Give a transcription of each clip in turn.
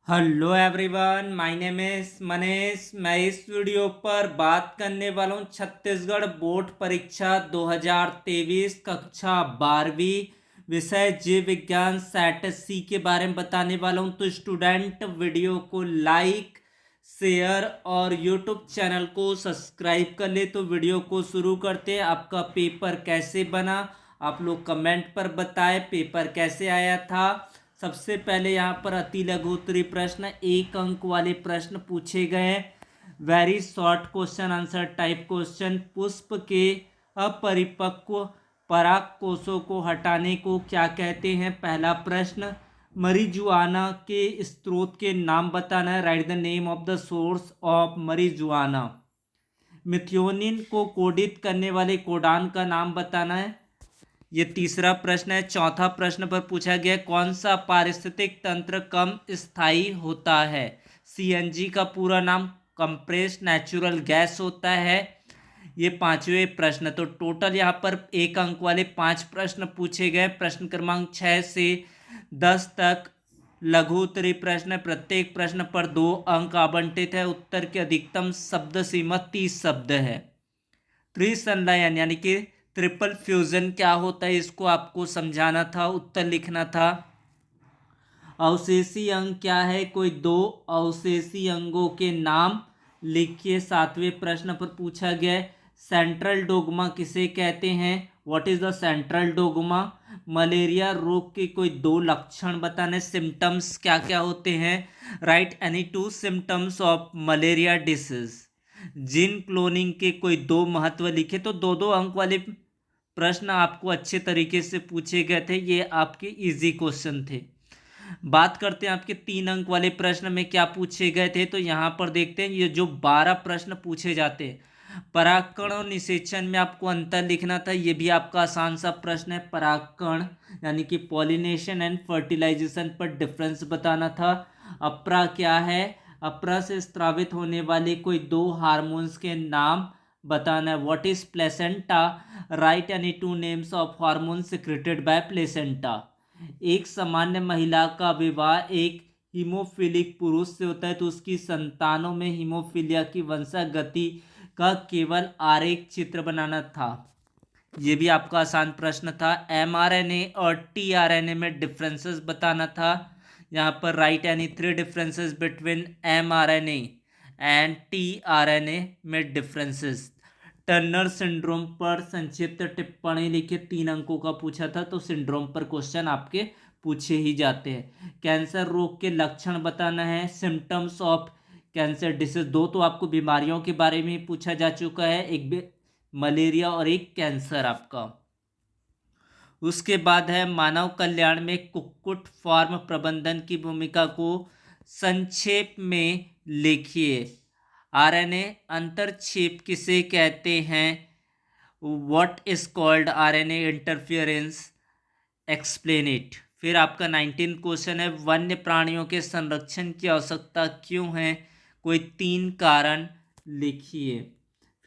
Hello everyone, my name is Manish. मैं इस video पर बात करने वाला हूँ छत्तीसगढ़ बोर्ड परीक्षा 2023 कक्षा 12वीं विषय जीव विज्ञान सेट सी के बारे में बताने वाला हूँ। तो स्टूडेंट वीडियो को लाइक शेयर और यूट्यूब चैनल को सब्सक्राइब कर ले। तो वीडियो को शुरू करते हैं। आपका पेपर कैसे बना आप लोग कमेंट पर बताएं, पेपर कैसे आया था। सबसे पहले यहाँ पर अति लघु उत्तरीय प्रश्न, 1 अंक वाले प्रश्न पूछे गए। Very short question answer type question. पुष्प के अपरिपक्व पराग कोषों को हटाने को क्या कहते हैं? पहला प्रश्न। मरीजुआना के स्रोत के नाम बताना है। Write the name of the source of marijuana. Methionine को कोडित करने वाले कोडान का नाम बताना है। ये तीसरा प्रश्न है। चौथा प्रश्न पर पूछा गया कौन सा पारिस्थितिक तंत्र कम स्थायी होता है? सीएनजी का पूरा नाम कंप्रेस्ड नेचुरल गैस होता है। ये पांचवें प्रश्न। तो टोटल यहाँ पर 1 अंक वाले 5 प्रश्न पूछे गए। प्रश्न क्रमांक 6 से 10 तक लघु उत्तरीय प्रश्न। प्रत्येक प्रश्न पर 2 अंक आवंटित है। उत्तर की अधिकतम शब्द सीमा 30 शब्द है। त्रिसंलयन यानी कि ट्रिपल फ्यूजन क्या होता है, इसको आपको समझाना था, उत्तर लिखना था। अवशेषी अंग क्या है? कोई 2 अवशेषी अंगों के नाम लिखिए। 7वें प्रश्न पर पूछा गया सेंट्रल डोगमा किसे कहते हैं? What is the central dogma? Malaria रोग के कोई 2 लक्षण बताने। सिम्टम्स क्या क्या होते हैं? Right any 2 symptoms of malaria disease. Gene cloning के कोई 2 महत्व लिखे। तो 2-2 अंक वाले प्रश्न आपको अच्छे तरीके से पूछे गए थे। ये आपके इजी क्वेश्चन थे। बात करते हैं आपके 3 अंक वाले प्रश्न में क्या पूछे गए थे। तो यहाँ पर देखते हैं ये जो 12 प्रश्न पूछे जाते हैं, परागकण और निषेचन में आपको अंतर लिखना था। ये भी आपका आसान सा प्रश्न है। परागकण यानी कि पॉलिनेशन एंड फर्टिलाइजेशन पर डिफरेंस बताना था। अपरा क्या है? अपरा से स्त्रावित होने वाले कोई 2 हार्मोन्स के नाम बताना है। What is placenta? Right any 2 names of hormone secreted by placenta. एक सामान्य महिला का विवाह एक हीमोफिलिक पुरुष से होता है तो उसकी संतानों में हीमोफीलिया की वंशागति का केवल आरेख चित्र बनाना था। ये भी आपका आसान प्रश्न था। एमआरएनए और टीआरएनए में डिफरेंसेस बताना था। यहाँ पर right any 3 differences between mRNA and tRNA में डिफरेंसेस। टर्नर सिंड्रोम पर संक्षिप्त टिप्पणी लिखिए। 3 अंकों का पूछा था तो सिंड्रोम पर क्वेश्चन आपके पूछे ही जाते हैं। कैंसर रोग के लक्षण बताना है। Symptoms of cancer disease. 2 तो आपको बीमारियों के बारे में पूछा जा चुका है, एक मलेरिया और एक कैंसर आपका। उसके बाद है मानव कल्याण में कुक्कुट फार्म प्रबंधन की भूमिका को संक्षेप में लिखिए। आरएनए अंतरक्षेप किसे कहते हैं? What is called RNA interference? Explain it. फिर आपका 19 क्वेश्चन है वन्य प्राणियों के संरक्षण की आवश्यकता क्यों है? कोई 3 कारण लिखिए।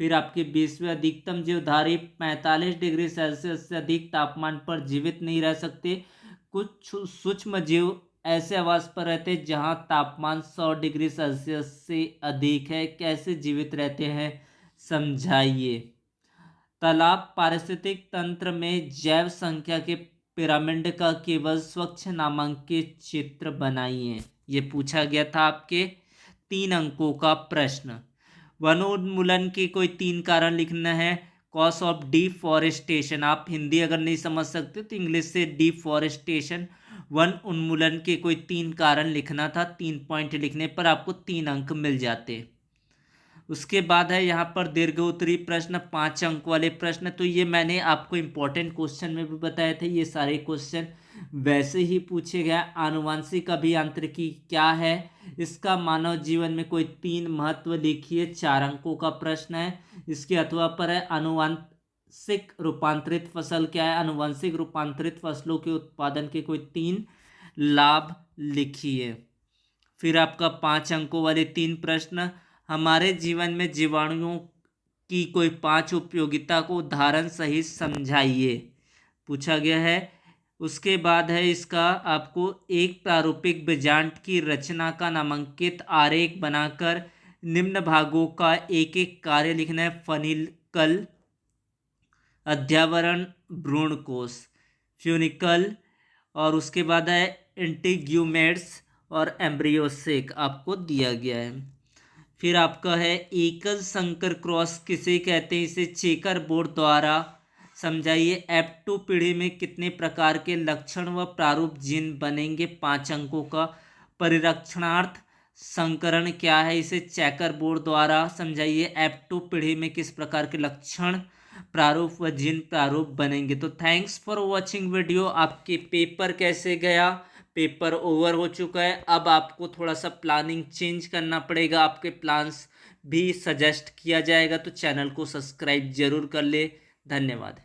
फिर आपके 20वें अधिकतम जीवधारी 45 डिग्री सेल्सियस से अधिक तापमान पर जीवित नहीं रह सकते। कुछ सूक्ष्म जीव ऐसे आवास पर रहते हैं जहां तापमान 100 डिग्री सेल्सियस से अधिक है। कैसे जीवित रहते हैं, समझाइए। तालाब पारिस्थितिक तंत्र में जैव संख्या के पिरामिड का केवल स्वच्छ नामांकित चित्र बनाइए। ये पूछा गया था आपके 3 अंकों का प्रश्न। वनोन्मूलन के कोई 3 कारण लिखना है। कॉज ऑफ डिफॉरेस्टेशन, आप हिंदी अगर नहीं समझ सकते तो इंग्लिश से डिफॉरेस्टेशन। वन उन्मूलन के कोई 3 कारण लिखना था। 3 पॉइंट लिखने पर आपको 3 अंक मिल जाते। उसके बाद है यहाँ पर दीर्घ उत्तरीय प्रश्न, 5 अंक वाले प्रश्न। तो ये मैंने आपको इम्पोर्टेंट क्वेश्चन में भी बताए थे। ये सारे क्वेश्चन वैसे ही पूछे गए। आनुवांशिक अभियांत्रिकी क्या है? इसका मानव जीवन में कोई 3 महत्व लिखिए। 4 अंकों का प्रश्न है। इसके अथवा पर है आनुवांशिक रूपांतरित फसल क्या है? आनुवांशिक रूपांतरित फसलों के उत्पादन के कोई 3 लाभ लिखिए। फिर आपका 5 अंकों वाले 3 प्रश्न, हमारे जीवन में जीवाणुओं की कोई 5 उपयोगिता को उदाहरण सहित समझाइए। पूछा गया है उसके बाद है इसका आपको एक प्रारूपिक बीजांड की रचना का नामांकित आरेख बनाकर निम्न भागों का एक एक कार्य लिखना है। फनिकल, अध्यावरण, भ्रूणकोश, फ्यूनिकल, और उसके बाद है इंटीग्यूमेट्स और एम्ब्रियोसेक आपको दिया गया है। फिर आपका है एकल संकर क्रॉस किसे कहते हैं, इसे चेकर बोर्ड द्वारा समझाइए। F2 पीढ़ी में कितने प्रकार के लक्षण व प्रारूप जीन बनेंगे, 5 अंकों का। परिरक्षणार्थ संकरण क्या है, इसे चेकर बोर्ड द्वारा समझाइए। F2 पीढ़ी में किस प्रकार के लक्षण प्रारूप व जीन प्रारूप बनेंगे। तो थैंक्स फॉर वॉचिंग वीडियो। आपके पेपर कैसे गया, पेपर ओवर हो चुका है, अब आपको थोड़ा सा प्लानिंग चेंज करना पड़ेगा, आपके प्लान्स भी सजेस्ट किया जाएगा, तो चैनल को सब्सक्राइब जरूर कर ले। धन्यवाद।